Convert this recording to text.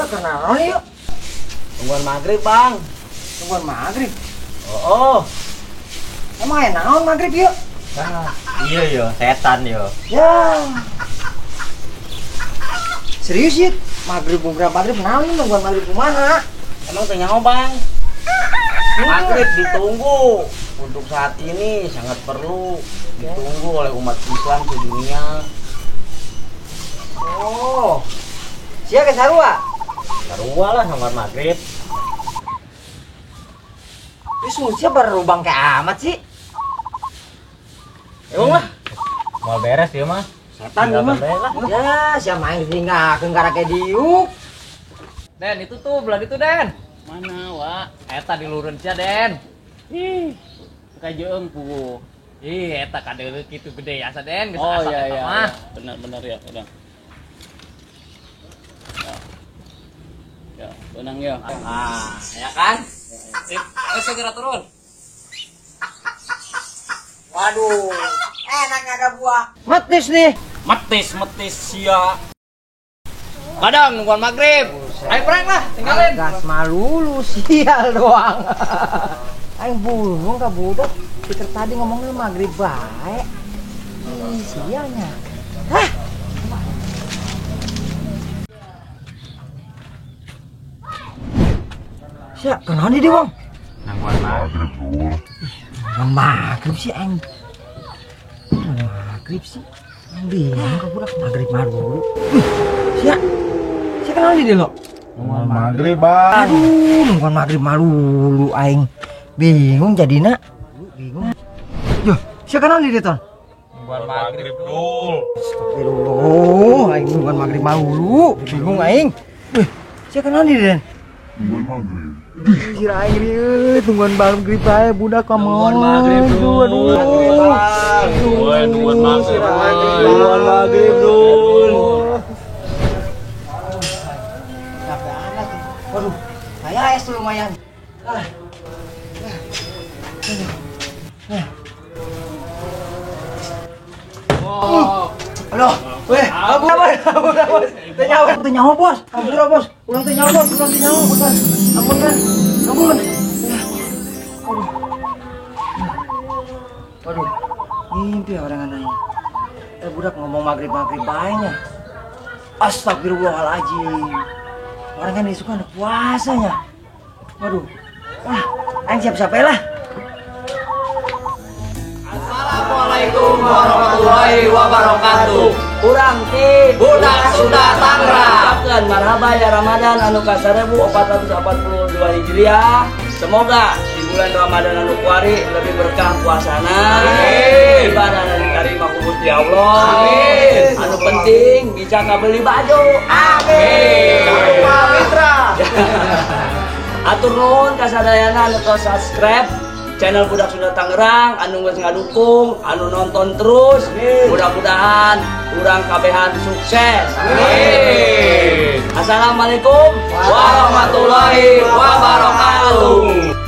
karena naon yuk? Tungguan maghrib, Bang. Tungguan maghrib. Oh. Emang naon maghrib yuk? Iya yo, setan yo. Ya. Serius yuk? Maghrib naon tungguan maghrib kemana? Emang tanya Bang? Maghrib ditunggu. Untuk saat ini sangat perlu ditunggu oleh umat Islam sedunia. Oh. Siapa ke sarua? Sarua lah sama maghrib. Terus musia berubang kayak amat sih? Emang lah. Mau beres ya mah. Setan ya mah. Ya, siapa main tinggalkeun gara kayak diuk. Den, itu tuh belah itu Den. Mana wa? Eta dilureun cia Den. Ih, kajeung pu. Ih, eta kadeureuk kitu gede asa Den. Geus Oh asap iya eta iya. mah. Benar ya, benar. Ya, benang ya. Ah, ya kan? Sip, ayo segera turun. Waduh, enak ada buah. Metis nih. Metis sia. Kadang nungguan maghrib. Ayo prank lah, tinggalin. Gas malulu sial doang. Aing bulung ka budak. Pikir tadi ngomongnya maghrib bae. Ih, sialnya. Hah? Siap, kenapa nih Wong? Nangguan maghrib. Nang maghrib sih aing. Maghrib sih. Aing bingung ka budak maghrib dulu. Siap. Siap kenapa nih lo? Nangguan maghrib, Bang. Aduh, nungguan maghrib dulu aing. Bingung jadina. Bingung. Yo, siapa kenapa nih Ton? Nangguan maghrib dulu. Astagfirullah, aing nungguan maghrib dulu. Bingung aing. Siapa kenapa nih Den? Nungguan maghrib. Sira aing ieu tungguan maghrib bae budak ka Nungguan maghrib dulu. Aduh. Woi, nungguan maghrib. Nungguan maghrib dulu. Capek amat. Waduh, saya es tuh lumayan. Oh, Halo, weh, ampun bos. Tanya bos. Ampun bos. Ulang tanya bos, bukan. Ampun kan. Ampun. Waduh. Mimpi orang anaknya. Budak ngomong maghrib baiknya. Astagfirullahaladzim. Orang kan suka anak puasanya. Waduh. Wah, aing siap-siap lah. Assalamualaikum warahmatullahi wabarakatuh. Kurang ti Budak Sunda Tangerang. ucapkeun marhaba ya Ramadan anu ka 1442 Hijriah. Semoga di bulan Ramadan anu kuari lebih berkah puasana. Amin. Ibadah anu diterima ku Gusti Allah. Amin. Anu penting bisa kabeli baju. Amin. Jangan lupa mitra. Atur nuhun ka sadayana anu tos subscribe channel Budak Sunda Tangerang, anu geus ngadukung, anu nonton terus. Mudah-mudahan urang kabehan sukses. Amin. Assalamualaikum warahmatullahi wabarakatuh.